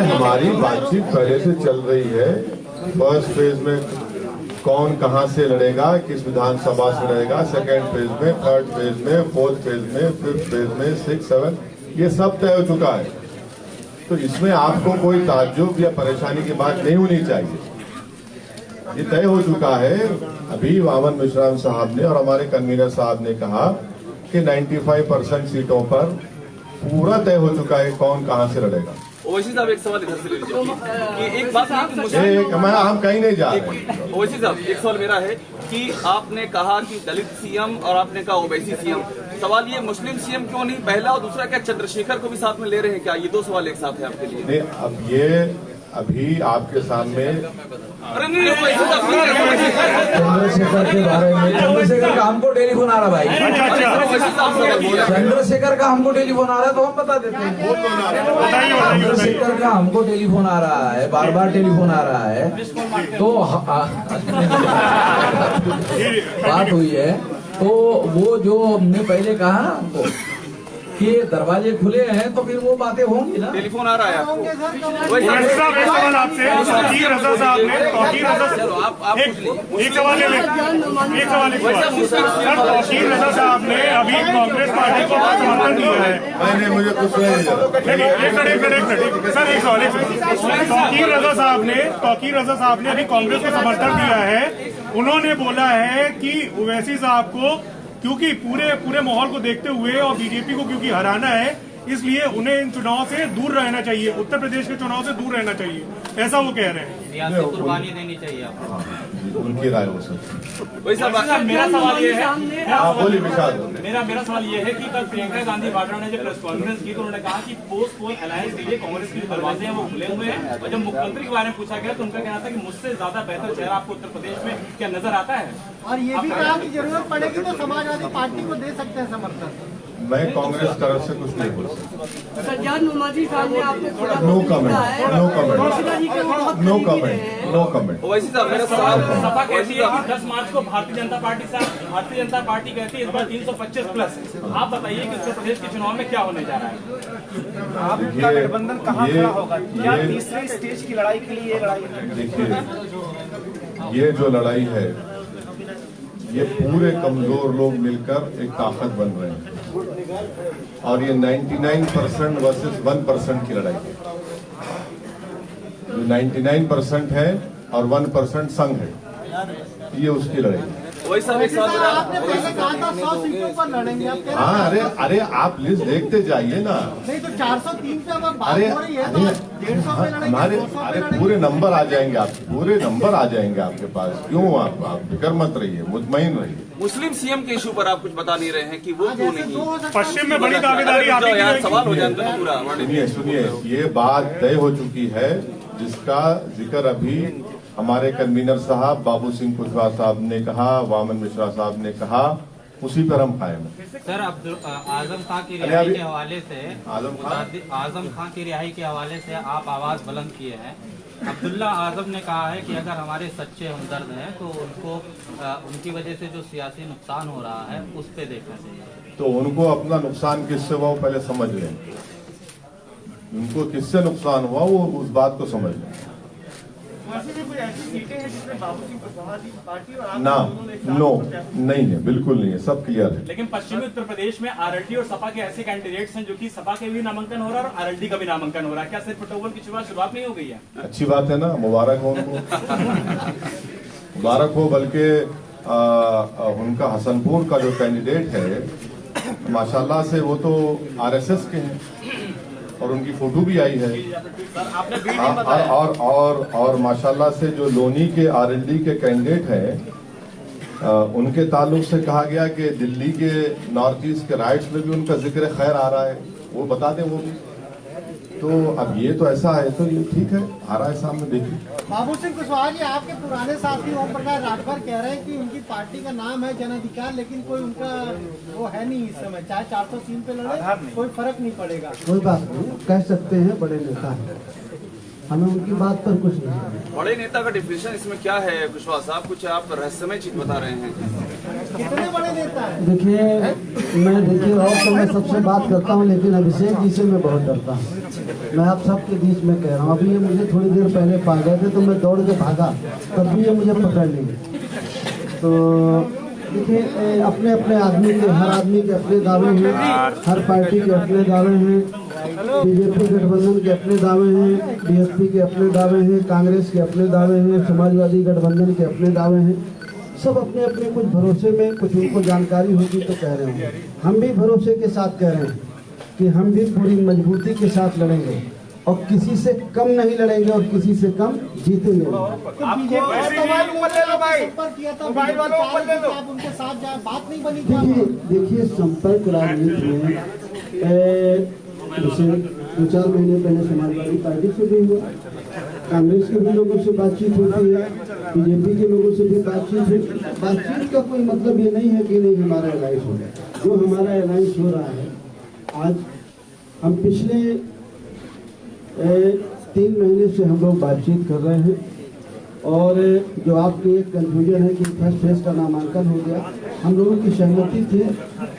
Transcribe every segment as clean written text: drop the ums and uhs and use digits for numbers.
हमारी बातचीत पहले से चल रही है। फर्स्ट फेज में कौन कहां से लड़ेगा, किस विधानसभा से लड़ेगा, सेकेंड फेज में, थर्ड फेज में, फोर्थ फेज में, फिफ्थ फेज में, 6, 7 ये सब तय हो चुका है। तो इसमें आपको कोई ताज्जुब या परेशानी की बात नहीं होनी चाहिए। ये तय हो चुका है। अभी वामन मिश्रा साहब ने और हमारे कन्वीनर साहब ने कहा कि 95% सीटों पर पूरा तय हो चुका है कौन कहां से लड़ेगा। ओवैसी साहब एक सवाल इधर से ले लीजिए कि एक बात हम कहीं नहीं जा रहे। ओवैसी साहब एक सवाल मेरा है कि आपने कहा कि दलित सीएम और आपने कहा ओवैसी सीएम, सवाल ये मुस्लिम सीएम क्यों नहीं पहला, और दूसरा क्या चंद्रशेखर को भी साथ में ले रहे हैं क्या? ये दो सवाल एक साथ है आपके लिए। नहीं, अब ये अभी आपके सामने चंद्रशेखर के बारे में, चंद्रशेखर का हमको टेलीफोन आ रहा भाई, चंद्रशेखर का हमको टेलीफोन आ रहा है तो हम बता देते हैं। चंद्रशेखर का हमको टेलीफोन आ रहा है, बार बार टेलीफोन आ रहा है, तो बात हुई है। तो वो जो हमने पहले कहा ना हमको कि दरवाजे खुले हैं तो फिर वो बातें होंगी ना। टेलीफोन आ रहा है आपको? आपसे एक सवाल साहब ने अभी कांग्रेस पार्टी को समर्थन दिया है। मैंने मुझे कुछ नहीं सर एक सवाल, तौकीर रजा साहब ने अभी कांग्रेस को समर्थन दिया है। उन्होंने बोला है कि ओवैसी साहब को क्योंकि पूरे माहौल को देखते हुए और बीजेपी को क्योंकि हराना है, इसलिए उन्हें इन चुनाव से दूर रहना चाहिए, उत्तर प्रदेश के चुनाव से दूर रहना चाहिए, ऐसा वो कह रहे हैं। कुर्बानी देनी चाहिए आपको, उनकी राय हो सकती वैसा मेरा सवाल ये है, बोलिए विशाल। मेरा सवाल ये है कि कल प्रियंका गांधी वाड्रा ने जब प्रेस कॉन्फ्रेंस की तो उन्होंने कहा कि पोस्ट पोल अलायंस के लिए कांग्रेस के दरवाजे हैं वो खुले हुए हैं, और जब मुख्यमंत्री के बारे में पूछा गया तो उनका कहना था कि मुझसे ज्यादा बेहतर चेहरा आपको उत्तर प्रदेश में क्या नजर आता है? और ये भी कहा कि जरूरत पड़ेगी तो समाजवादी पार्टी को दे सकते हैं समर्थन। मैं कांग्रेस तरफ से कुछ नहीं बोल सकता। सज्जाद नमाजी साहब ने आपको no comment, no comment, no comment, no comment. Owaisi साहब मेरा सवाल, सपा कहती है कि 10 मार्च को भारतीय जनता पार्टी कहती है इस बार 325 प्लस। आप बताइए कि उत्तर प्रदेश के चुनाव में क्या होने जा रहा है? आपका गठबंधन कहाँ खड़ा होगा? क्या तीसरे स्टेज की लड़ाई के लिए ये लड़ाई है? देखिए, ये जो लड़ाई है ये पूरे कमजोर लोग मिलकर एक ताकत बन रहे हैं, और ये 99% वर्सेस 1% की लड़ाई है। जो 99% है और 1% संघ है, ये उसकी लड़ाई है। वैसा आपने पहले कहा था 100 सीटों पर लड़ेंगे, आप कह रहे हैं? हाँ, अरे आप लिस्ट देखते जाइए ना। नहीं तो 403 पे अब बात अरे हो रही है तो 150 पे लड़ेंगे, हमारे 200 पे अरे लड़ेंगे। पूरे नंबर आ जाएंगे आपके, पूरे नंबर आ जाएंगे आपके पास। क्यों आप फिक्र मत रहिए, मुतमईन रहिए। मुस्लिम सीएम के इशू पर आप कुछ बता नहीं रहे हैं कि वो क्यों नहीं? पश्चिम में बड़ी दावेदारी आपकी यार सवाल हो जाता है पूरा। सुनिए, ये बात तय हो चुकी है जिसका जिक्र अभी हमारे कन्वीनर साहब बाबू सिंह कुशवाहा साहब ने कहा, वामन मिश्रा साहब ने कहा, उसी पर हम कायम हैं। सर आजम खां की रिहाई के हवाले से आजम खां की रिहाई के हवाले से आप आवाज बुलंद किए हैं। अब्दुल्ला आजम ने कहा है कि अगर हमारे सच्चे हमदर्द हैं तो उनको उनकी वजह से जो सियासी नुकसान हो रहा है उस पर देखना चाहिए। तो उनको अपना नुकसान किससे हुआ वो पहले समझ लें, उनको किससे नुकसान हुआ वो उस बात को समझ लें। ना, नो, नहीं है, बिल्कुल नहीं है, सब क्लियर है। लेकिन पश्चिमी उत्तर प्रदेश में आरएलडी और सपा के ऐसे कैंडिडेट्स हैं जो कि सपा के भी नामांकन हो रहा है और आरएलडी का भी नामांकन हो रहा है। क्या सिर्फ पटोल की शुरुआत नहीं हो गई है? अच्छी बात है ना, मुबारक हो उनको, मुबारक हो। बल्कि उनका हसनपुर का जो कैंडिडेट है माशाल्लाह से वो तो आरएसएस के हैं और उनकी फोटो भी आई है। और माशाल्लाह से जो लोनी के आरएलडी के कैंडिडेट हैं उनके ताल्लुक से कहा गया कि दिल्ली के नॉर्थ ईस्ट के राइट्स में भी उनका जिक्र खैर आ रहा है, वो बता दें वो भी। तो अब ये तो ऐसा है तो ये ठीक है, आ रहा है सामने, देखिए। बाबू सिंह कुशवाहा जी, आपके पुराने साथी ओम प्रकाश राठौर कह रहे हैं कि उनकी पार्टी का नाम है जन अधिकार, लेकिन कोई उनका वो है नहीं इस समय, चाहे 403 पे लड़े कोई फर्क नहीं पड़ेगा। कोई बात नहीं, कह सकते हैं बड़े नेता हैं, हमें उनकी बात पर कुछ नहीं। बड़े नेता का डिफिनेशन इसमें क्या है कुशवाहा साहब? कुछ आप रहस्यमय चीज बता रहे हैं। कितने बड़े नेता हैं? देखिए और तो मैं सबसे बात करता हूँ, लेकिन अभिषेक जी से मैं बहुत डरता हूँ। मैं आप सबके बीच में कह रहा हूँ, अभी ये मुझे थोड़ी देर पहले पा गए थे तो मैं दौड़ के भागा, तब भी ये मुझे पकड़ लेंगे। तो देखिए, अपने अपने आदमी के, हर आदमी के अपने दावे हैं, हर पार्टी के अपने दावे हैं, बीजेपी गठबंधन के अपने दावे हैं, बीएसपी के अपने दावे हैं, कांग्रेस के अपने दावे हैं, समाजवादी गठबंधन के अपने दावे हैं। सब अपने अपने कुछ भरोसे में, कुछ उनको जानकारी होगी तो कह रहे हैं। हम भी भरोसे के साथ कह रहे हैं कि हम भी पूरी मजबूती के साथ लड़ेंगे और किसी से कम नहीं लड़ेंगे और किसी से कम जीतेंगे। उनके साथ बात नहीं बनी। देखिए संपर्क राजनीति में जैसे 2-4 महीने पहले समाजवादी पार्टी से भी हुआ, कांग्रेस के भी लोगों से बातचीत होती है, बीजेपी के लोगों से भी बातचीत है। बातचीत का कोई मतलब ये नहीं है कि नहीं हमारा अलायंस हो रहा है। जो हमारा अलायंस हो रहा है, आज हम पिछले 3 महीने से हम लोग बातचीत कर रहे हैं। और जो आपकी एक कंफ्यूजन है कि फर्स्ट फेज का नामांकन हो गया, हम लोगों की सहमति थी।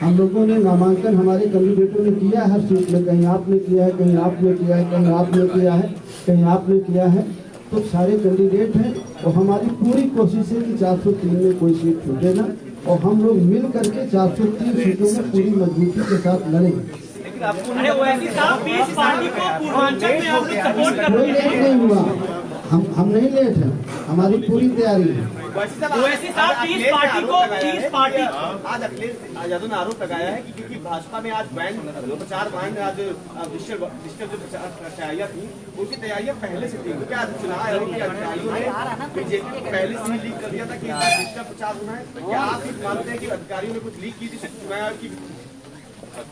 हम लोगों ने नामांकन हमारे कैंडिडेटों ने किया हर सीट में, कहीं आपने किया है, कहीं आपने किया है, कहीं आपने किया है, कहीं आपने किया है। तो सारे कैंडिडेट हैं और हमारी पूरी कोशिश है कि 403 में कोई सीट छूटे ना, और हम लोग मिल करके 403 सीटों में पूरी मजबूती के साथ लड़ेंगे। कोई लेट नहीं हुआ, हम नहीं लेट हैं, हमारी पूरी तैयारी है। आज अखिलेश यादव ने आरोप लगाया है कि क्योंकि भाजपा में आज बैन प्रचार बैन आज डिजिटल जो तैयारियां थी, उनकी तैयारियां पहले से थी। क्या चुनाव आयोग के अधिकारियों ने बीजेपी पहले से ही लीक कर दिया था कि डिजिटल प्रचार होना है? तो क्या आप मानते हैं कि अधिकारियों ने कुछ लीक की थी चुनाव आयोग की?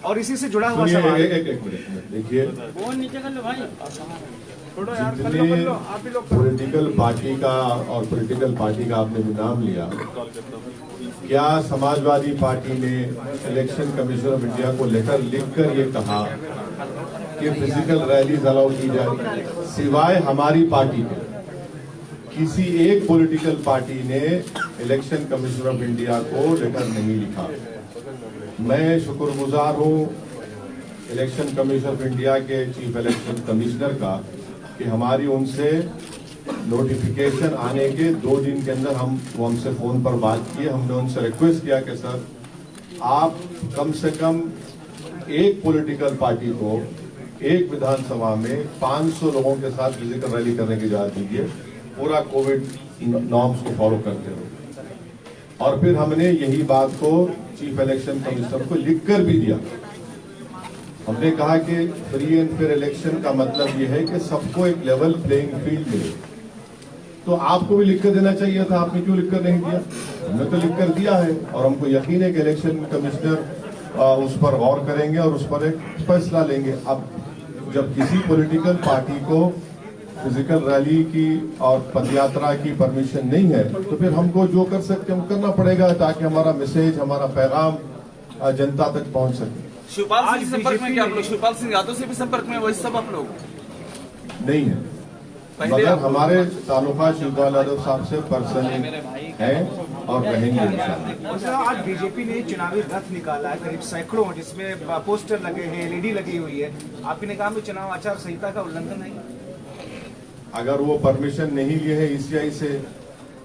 और इसी से जुड़ा हुआ सवाल, एक मिनट देखिए, जितने पॉलिटिकल पार्टी का और पॉलिटिकल पार्टी का आपने भी नाम लिया, क्या समाजवादी पार्टी ने इलेक्शन कमीशन ऑफ इंडिया को लेटर लिखकर ये कहा कि फिजिकल रैलीज अलाउ की जाए? सिवाय हमारी पार्टी के किसी एक पॉलिटिकल पार्टी ने इलेक्शन कमीशन ऑफ इंडिया को लेटर नहीं लिखा। मैं शुक्रगुजार हूँ इलेक्शन कमीशन ऑफ इंडिया के चीफ इलेक्शन कमिश्नर का कि हमारी उनसे नोटिफिकेशन आने के 2 दिन के अंदर वो हमसे फोन पर बात किए। हमने उनसे रिक्वेस्ट किया कि सर आप कम से कम एक पॉलिटिकल पार्टी को एक विधानसभा में 500 लोगों के साथ फिजिकल रैली करने की इजाजत दीजिए, पूरा कोविड नॉर्म्स को फॉलो करते हुए। और फिर हमने यही बात को चीफ इलेक्शन कमिश्नर को लिखकर भी दिया। हमने कहा कि फ्री एंड फेयर इलेक्शन का मतलब ये है कि सबको एक लेवल प्लेइंग फील्ड मिले। तो आपको भी लिखकर देना चाहिए था, आपने क्यों लिखकर नहीं दिया? हमने तो लिखकर दिया है और हमको यकीन है कि इलेक्शन कमिश्नर उस पर गौर करेंगे और उस पर एक फैसला लेंगे। अब जब किसी पॉलिटिकल पार्टी को फिजिकल रैली की और पदयात्रा की परमिशन नहीं है, तो फिर हमको जो कर सकते हम करना पड़ेगा ताकि हमारा मैसेज, हमारा पैगाम जनता तक पहुंच सके। शिवपाल सिंह के संपर्क में क्या आप लोग? शिवपाल सिंह यादव से भी संपर्क में वही सब आप लोग नहीं है, मगर हमारे तालुका शिवपाल यादव साहब से पर्सनली है और रहेंगे। आज बीजेपी ने चुनावी रथ निकाला है करीब सैकड़ों, जिसमें पोस्टर लगे हैं, एलईडी लगी हुई है। आपने कहा कि चुनाव आचार संहिता का उल्लंघन है। अगर वो परमिशन नहीं लिए है ईसीआई से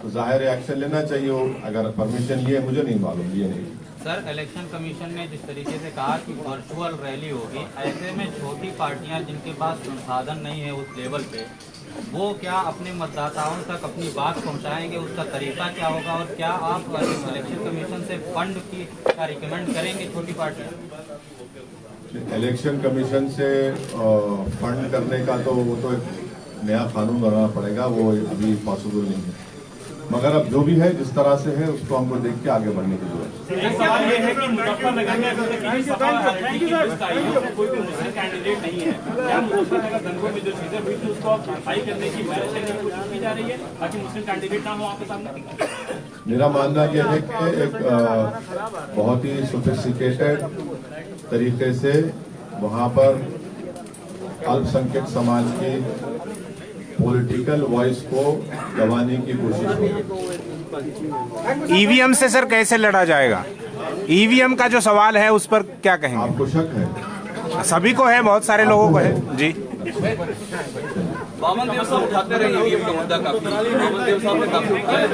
तो जाहिर एक्शन लेना चाहिए। अगर परमिशन लिए, मुझे नहीं मालूम, लिए नहीं। सर, इलेक्शन कमीशन ने जिस तरीके से कहा कि वर्चुअल रैली होगी, ऐसे में छोटी पार्टियां जिनके पास संसाधन नहीं है उस लेवल पे, वो क्या अपने मतदाताओं तक अपनी बात पहुंचाएंगे? उसका तरीका क्या होगा? और क्या आप इलेक्शन कमीशन से फंड की का रिकमेंड करेंगे छोटी पार्टियां? इलेक्शन कमीशन से फंड करने का तो वो तो एक नया कानून बनाना पड़ेगा, वो अभी पॉसिबल नहीं है। मगर अब जो भी है जिस तरह से है उसको हमको देख के आगे बढ़ने की जरूरत है। सवाल ये है कि मुजफ्फरनगर में अगर कोई भी मुस्लिम कैंडिडेट नहीं है, क्या मुजफ्फरनगर दंगों में जो चीजें हुई थी उसको सफाई करने की कोशिश की जा रही है ताकि मुस्लिम कैंडिडेट ना हो आपके सामने? मेरा मानना यह है कि एक बहुत ही सोफिस्टिकेटेड तरीके से वहाँ पर अल्पसंख्यक समाज के पॉलिटिकल वॉइस को दबाने की कोशिश हो। ईवीएम से सर कैसे लड़ा जाएगा? ईवीएम का जो सवाल है उस पर क्या कहेंगे? आपको शक है? सभी को है, बहुत सारे लोगों को है जी। वामन देव साहब उठाते रहे ईवीएम का मुद्दा काफी, वामन देव साहब ने काफी उठाया।